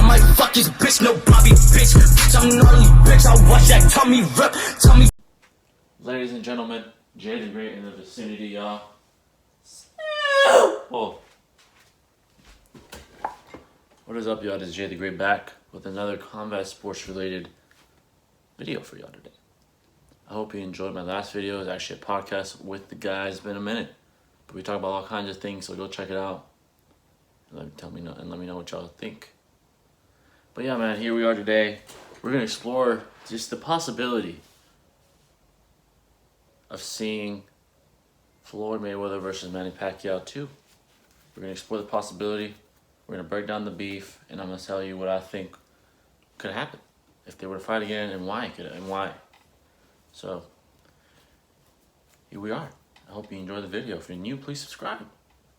might fuck his bitch, no Bobby bitch. Bitch, I'm gnarly, bitch. I watch that tummy rip. Tummy. Ladies and gentlemen, Jay the Great in the vicinity, y'all. Whoa. What is up, y'all? This is Jay the Great back with another combat sports related video for y'all today. I hope you enjoyed my last video. It's actually a podcast with the guys. It's been a minute, but we talk about all kinds of things, so go check it out. And let me know what y'all think. But yeah, man, here we are today. We're gonna explore just the possibility of seeing Floyd Mayweather versus Manny Paquiao 2. We're gonna explore the possibility. We're gonna break down the beef, and I'm gonna tell you what I think could happen if they were to fight again, and why So here we are. I hope you enjoy the video. If you're new, please subscribe,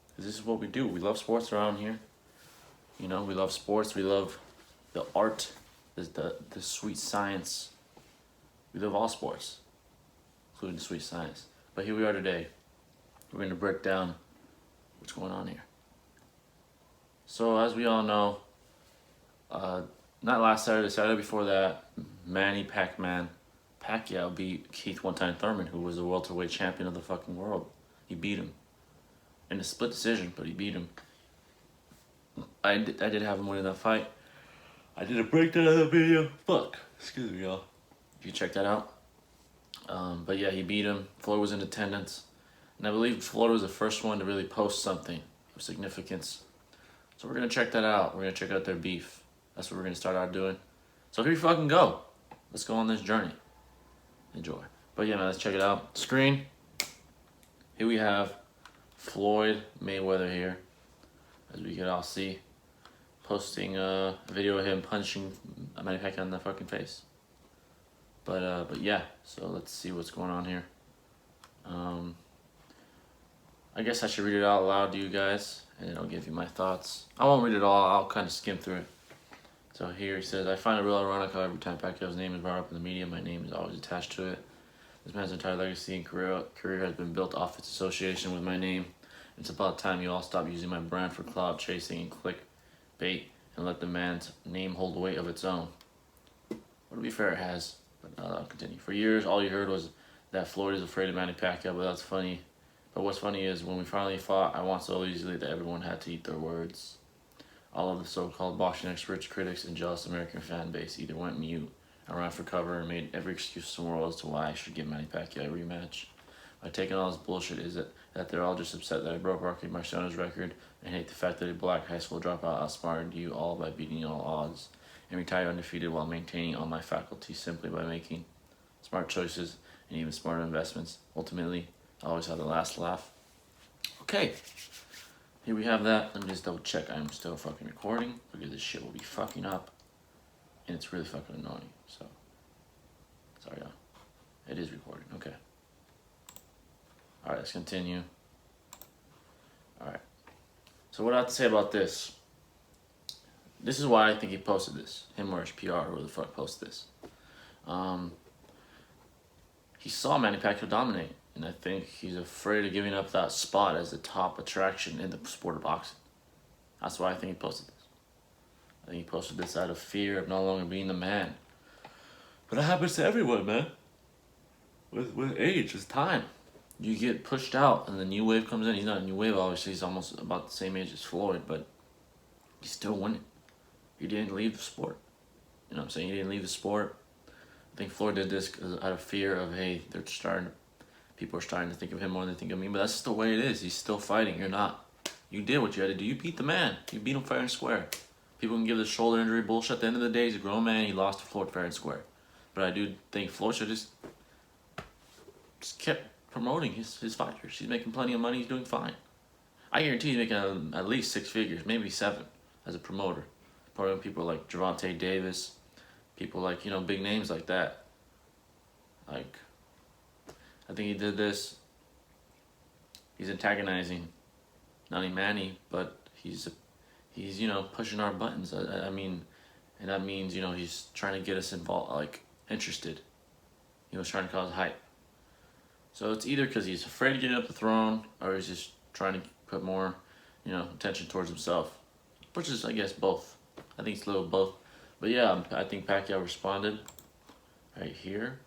because this is what we do. We love sports around here. You know, we love sports. We love the art, the sweet science. We love all sports, including the sweet science. But here we are today. We're going to break down what's going on here. So as we all know, not last Saturday, Saturday before that, Manny Paquiao beat Keith One-Time Thurman, who was the welterweight champion of the fucking world. He beat him in a split decision, but he beat him. I did have him winning that fight. I did a breakdown of the video. Excuse me, y'all. If you check that out. But yeah, he beat him. Floyd was in attendance. And I believe Floyd was the first one to really post something of significance. So we're going to check that out. We're going to check out their beef. That's what we're going to start out doing. So here we fucking go. Let's go on this journey. Enjoy. But yeah, man, let's check it out. Screen. Here we have Floyd Mayweather here, as we can all see, posting a video of him punching Manny Paquiao in the fucking face. But yeah, so let's see what's going on here. I guess I should read it out loud to you guys, and I'll give you my thoughts. I won't read it all, I'll kind of skim through it. So here he says, I find it real ironic how every time Pacquiao's name is brought up in the media, my name is always attached to it. This man's entire legacy and career has been built off its association with my name. It's about time you all stop using my brand for clout chasing and clickbait and let the man's name hold the weight of its own. Well, to be fair, it has, but I'll continue. For years, all you heard was that Floyd is afraid of Manny Pacquiao, but that's funny. But what's funny is when we finally fought, I won so easily that everyone had to eat their words. All of the so-called boxing experts, critics, and jealous American fan base either went mute and ran for cover and made every excuse in the world as to why I should give Manny Pacquiao a rematch. My take on all this bullshit is that they're all just upset that I broke Rocky Marciano's record and hate the fact that a black high school dropout outsmarted you all by beating all odds and retired undefeated while maintaining all my faculties simply by making smart choices and even smarter investments. Ultimately, I always have the last laugh. Okay, here we have that. Let me just double check I'm still fucking recording, because this shit will be fucking up and it's really fucking annoying. So, sorry y'all. It is recording, okay. Alright, let's continue. Alright. So what I have to say about this. This is why I think he posted this. Him or his PR, or who the fuck posted this. He saw Manny Pacquiao dominate. And I think he's afraid of giving up that spot as the top attraction in the sport of boxing. That's why I think he posted this. I think he posted this out of fear of no longer being the man. But that happens to everyone, man. With age, with time. You get pushed out and the new wave comes in. He's not a new wave, obviously. He's almost about the same age as Floyd, but he's still winning. He didn't leave the sport. You know what I'm saying? He didn't leave the sport. I think Floyd did this out of fear of, hey, people are starting to think of him more than they think of me, but that's just the way it is. He's still fighting. You're not. You did what you had to do. You beat the man. You beat him fair and square. People can give the shoulder injury bullshit. At the end of the day, he's a grown man. He lost to Floyd fair and square. But I do think Floyd should just kept promoting his fighters. He's making plenty of money. He's doing fine. I guarantee he's making at least 6 figures, maybe 7 as a promoter. Probably people like Gervonta Davis, people like, you know, big names like that. Like, I think he did this. He's antagonizing not only Manny, but he's you know, pushing our buttons. I mean, and that means, you know, he's trying to get us involved, like interested. He was trying to cause hype. So it's either because he's afraid of getting up the throne, or he's just trying to put more, you know, attention towards himself, which is, I guess, both. I think it's a little of both. But yeah, I think Pacquiao responded right here.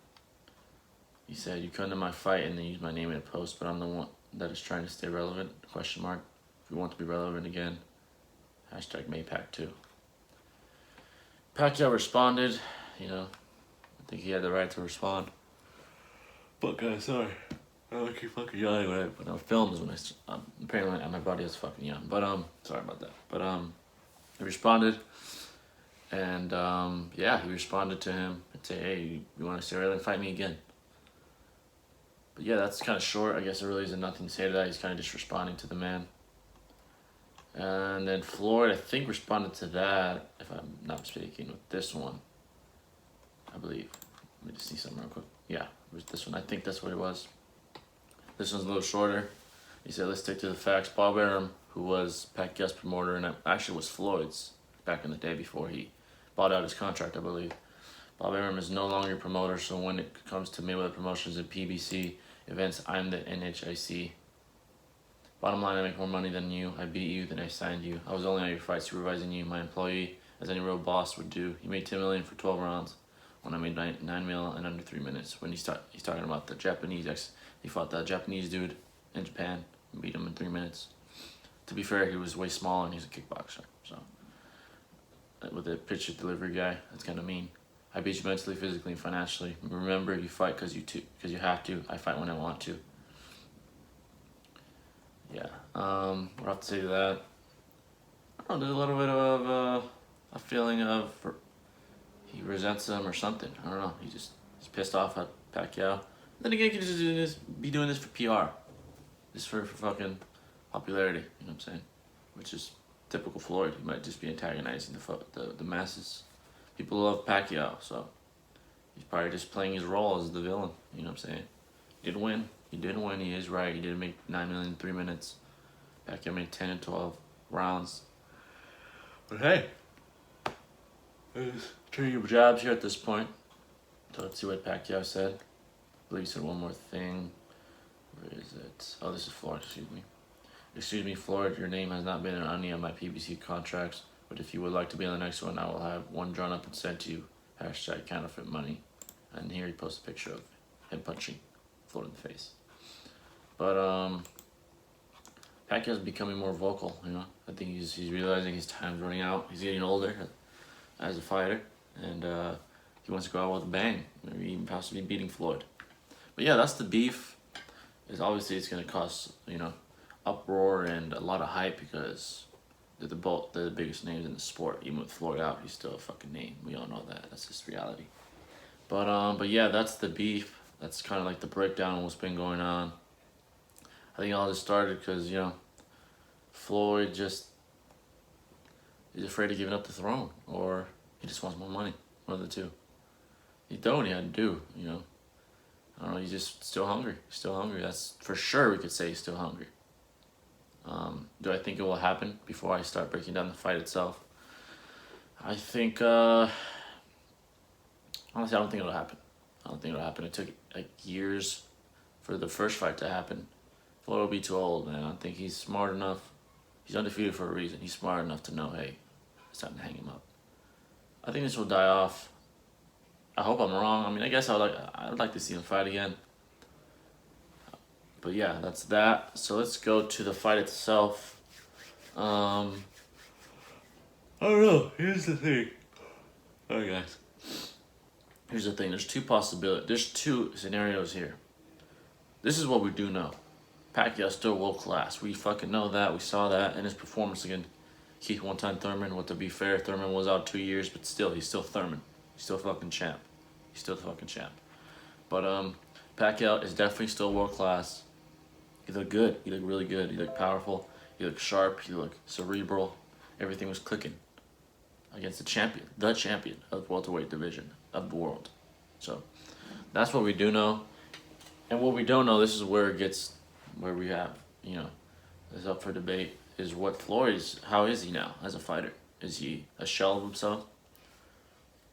He said, "You come to my fight and then use my name in a post, but I'm the one that is trying to stay relevant, question mark. If you want to be relevant again, hashtag #MayPac2. Pacquiao responded, you know, I think he had the right to respond. But guys, sorry. I keep fucking yelling when I film is when apparently my body is fucking young. But sorry about that. But he responded, and yeah, he responded to him and say, "Hey, you want to stay relevant? Fight me again." But yeah, that's kind of short. I guess there really isn't nothing to say to that. He's kind of just responding to the man. And then Floyd, I think, responded to that, if I'm not mistaken, with this one. I believe. Let me just see something real quick. Yeah, it was this one. I think that's what it was. This one's a little shorter. He said, "Let's stick to the facts. Bob Arum, who was Pacquiao's promoter, and actually was Floyd's back in the day before he bought out his contract, I believe. Bob Arum is no longer a promoter, so when it comes to Mayweather Promotions and PBC events, I'm the NHIC. Bottom line, I make more money than you. I beat you, then I signed you. I was only on your fight supervising you, my employee, as any real boss would do. You made $10 million for 12 rounds, when I made $9 million in under 3 minutes." When he's talking about the Japanese he fought that Japanese dude in Japan and beat him in 3 minutes. To be fair, he was way smaller and he's a kickboxer. So with the picture delivery guy, that's kind of mean. "I beat you mentally, physically, and financially. Remember, you fight because you have to. I fight when I want to." Yeah, what I have to say to that? I don't know, there's a little bit of a feeling of he resents him or something. I don't know. He's pissed off at Pacquiao. Then again, he could just be doing this for PR, just for fucking popularity. You know what I'm saying? Which is typical Floyd. He might just be antagonizing the masses. People love Pacquiao, so he's probably just playing his role as the villain. You know what I'm saying? He did win. He did win. He is right. He did make $9 million in 3 minutes. Pacquiao made 10 and 12 rounds. But hey, turning your jobs here at this point. So let's see what Pacquiao said. I believe he said one more thing. Where is it? Oh, this is Floyd. Excuse me. "Excuse me, Floyd. Your name has not been on any of my PBC contracts. But if you would like to be on the next one, I will have one drawn up and sent to you. Hashtag counterfeit money." And here he posts a picture of him punching Floyd in the face. But Pacquiao's becoming more vocal, you know. I think he's realizing his time's running out. He's getting older as a fighter, and he wants to go out with a bang, maybe even possibly beating Floyd. But yeah, that's the beef. Is obviously it's gonna cause, you know, uproar and a lot of hype because they're the biggest names in the sport. Even with Floyd out, he's still a fucking name. We all know that. That's just reality. But yeah, that's the beef. That's kind of like the breakdown of what's been going on. I think all this started because, you know, Floyd just is afraid of giving up the throne, or he just wants more money. One of the two. He done what he had to do, you know. I don't know, he's just still hungry. Still hungry. That's for sure. We could say he's still hungry. Do I think it will happen before I start breaking down the fight itself? I think, honestly, I don't think it'll happen. It took like years for the first fight to happen. Floyd will be too old, man. I think he's smart enough. He's undefeated for a reason. He's smart enough to know, hey, it's time to hang him up. I think this will die off. I hope I'm wrong. I mean, I guess I'd like to see him fight again. But yeah, that's that. So let's go to the fight itself. I don't know. Here's the thing. Alright, guys. Here's the thing. There's two scenarios here. This is what we do know. Pacquiao's still world class. We fucking know that. We saw that in his performance against Keith one-time Thurman. Well, to be fair, Thurman was out 2 years, but still, he's still Thurman. He's still fucking champ. But Pacquiao is definitely still world class. He looked good. He looked really good. He looked powerful. He looked sharp. He looked cerebral. Everything was clicking against the champion of the welterweight division of the world. So that's what we do know. And what we don't know, this is where we have, you know, is up for debate, is what Floyd is. How is he now as a fighter? Is he a shell of himself?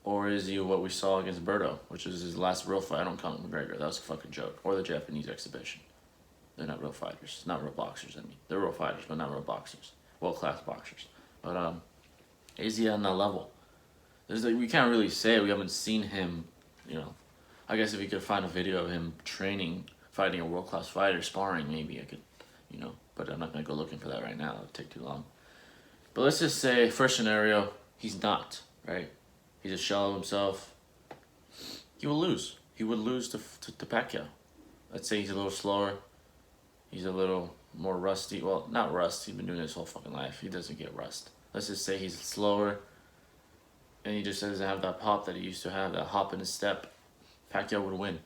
Or is he what we saw against Berto, which is his last real fight on Conor McGregor? That was a fucking joke. Or the Japanese exhibition. They're not real fighters. Not real boxers, I mean. They're real fighters, but not real boxers. World-class boxers. But, Is he on that level? We can't really say. We haven't seen him, you know. I guess if we could find a video of him training, fighting a world-class fighter, sparring, maybe I could, you know. But I'm not going to go looking for that right now. It would take too long. But let's just say, first scenario, he's not, right? He's a shell of himself. He will lose. He would lose to Paquiao. Let's say he's a little slower. He's a little more rusty. Well, not rust. He's been doing this whole fucking life. He doesn't get rust. Let's just say he's slower. And he just doesn't have that pop that he used to have, that hop in his step. Paquiao would win.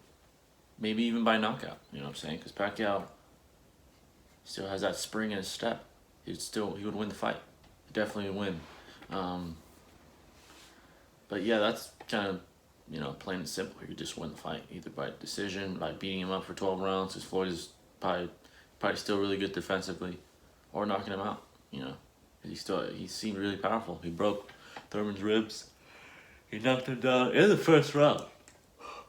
Maybe even by knockout. You know what I'm saying? Because Paquiao still has that spring in his step. He would win the fight. He'd definitely win. But yeah, that's kind of, you know, plain and simple. You just win the fight, either by decision, by beating him up for 12 rounds, because Floyd is probably still really good defensively, or knocking him out. You know, he seemed really powerful. He broke Thurman's ribs. He knocked him down in the first round.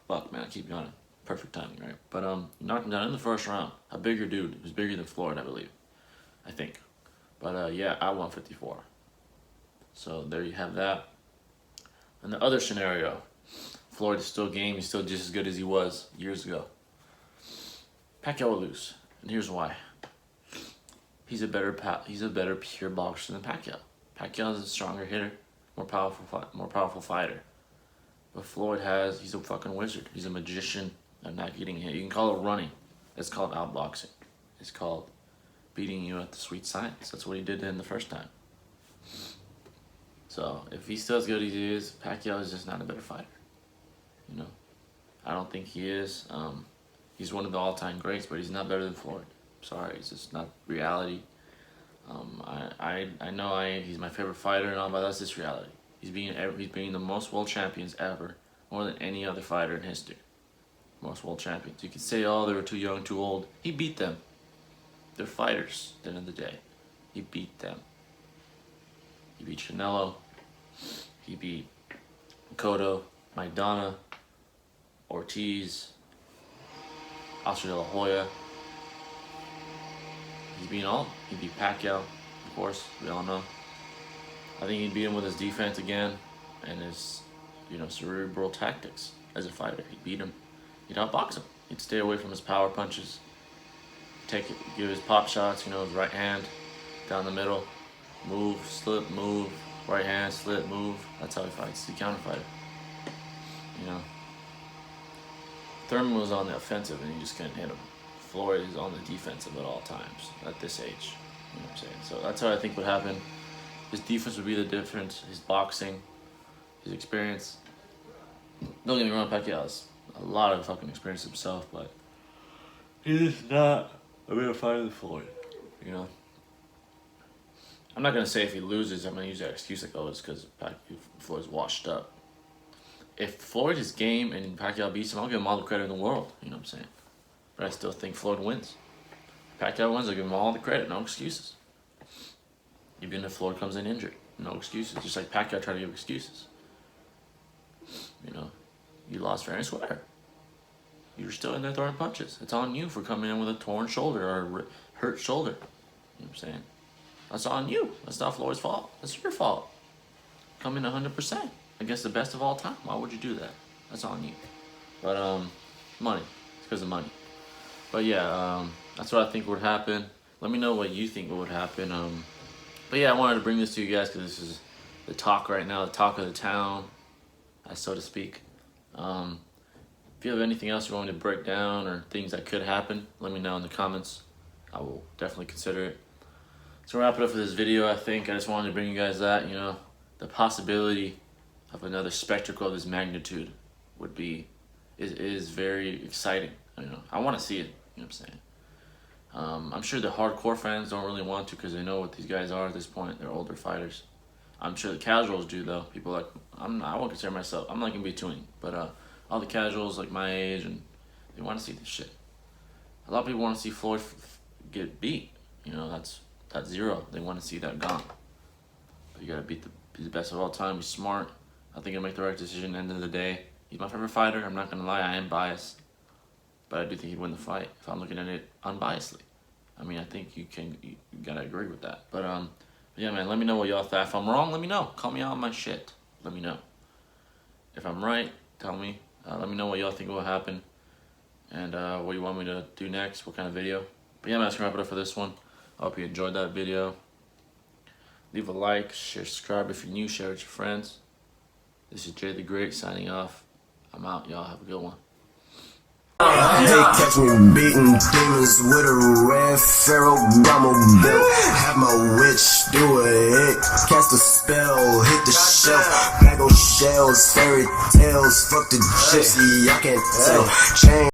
Fuck, man, I keep yawning. Perfect timing, right? But he knocked him down in the first round. A bigger dude. He was bigger than Floyd, I believe. I think. But yeah, at 154. So there you have that. And the other scenario, Floyd is still game. He's still just as good as he was years ago. Paquiao will lose, and here's why. He's a better pure boxer than Paquiao. Pacquiao is a stronger hitter, more powerful fighter. But Floyd he's a fucking wizard. He's a magician at not getting hit. You can call it running. It's called outboxing. It's called beating you at the sweet science. That's what he did in the first time. So if he's still as good as he is, Paquiao is just not a better fighter. You know, I don't think he is. He's one of the all-time greats, but he's not better than Floyd. Sorry, it's just not reality. I know he's my favorite fighter and all, but that's just reality. He's being the most world champions ever, more than any other fighter in history. Most world champions. You could say, oh, they were too young, too old. He beat them. They're fighters at the end of the day. He beat them. He beat Canelo. He beat Cotto, Maidana, Ortiz, Oscar De La Hoya. He's beaten all. He beat Paquiao, of course, we all know. I think he'd beat him with his defense again and his, you know, cerebral tactics as a fighter. He'd beat him. He'd outbox him. He'd stay away from his power punches. Give his pop shots, you know, his right hand down the middle. Move, slip, move. Right hand, slip, move. That's how he fights. He's a counter fighter. You know. Thurman was on the offensive and he just couldn't hit him. Floyd is on the defensive at all times at this age. You know what I'm saying? So that's how I think would happen. His defense would be the difference. His boxing, his experience. Don't get me wrong, Pacquiao has a lot of fucking experience himself, but he's not a better fighter than Floyd. You know. I'm not gonna say if he loses, I'm gonna use that excuse like, oh, it's because Floyd's washed up. If Floyd is game and Pacquiao beats him, I'll give him all the credit in the world. You know what I'm saying? But I still think Floyd wins. If Pacquiao wins, I'll give him all the credit. No excuses. Even if Floyd comes in injured, no excuses. Just like Pacquiao tried to give excuses. You know, you lost fair and square. You were still in there throwing punches. It's on you for coming in with a torn shoulder or a hurt shoulder. You know what I'm saying? That's on you. That's not Floyd's fault. That's your fault. Come in 100% against the best of all time. Why would you do that? That's on you. But money. It's because of money. But yeah, that's what I think would happen. Let me know what you think would happen. But yeah, I wanted to bring this to you guys because this is the talk right now, the talk of the town, so to speak. If you have anything else you want me to break down or things that could happen, let me know in the comments. I will definitely consider it. So wrap it up for this video. I think I just wanted to bring you guys that, you know, the possibility of another spectacle of this magnitude is very exciting. You know, I want to see it. You know what I'm saying? I'm sure the hardcore fans don't really want to because they know what these guys are at this point. They're older fighters. I'm sure the casuals do though. People like I won't consider myself. I'm not gonna be tuning, but all the casuals like my age and they want to see this shit. A lot of people want to see Floyd get beat. You know, that's zero. They want to see that gone. But you gotta be the best of all time. Be smart. I think you'll make the right decision. End of the day, he's my favorite fighter. I'm not gonna lie. I am biased, but I do think he'd win the fight if I'm looking at it unbiasedly. I mean, I think you gotta agree with that. But Yeah, man, let me know what y'all thought. If I'm wrong, let me know. Call me out on my shit. Let me know. If I'm right, tell me. Let me know what y'all think will happen. And what you want me to do next, what kind of video. But yeah, man, that's gonna wrap it up for this one. I hope you enjoyed that video. Leave a like, share, subscribe if you're new, share with your friends. This is Jay the Great signing off. I'm out, y'all. Have a good one. They catch me beating demons with a red pharaoh Brahmo belt. Have my witch do a hit, cast a spell, hit the shelf. Bag of shells, fairy tales, fuck the gypsy, I can't tell. Change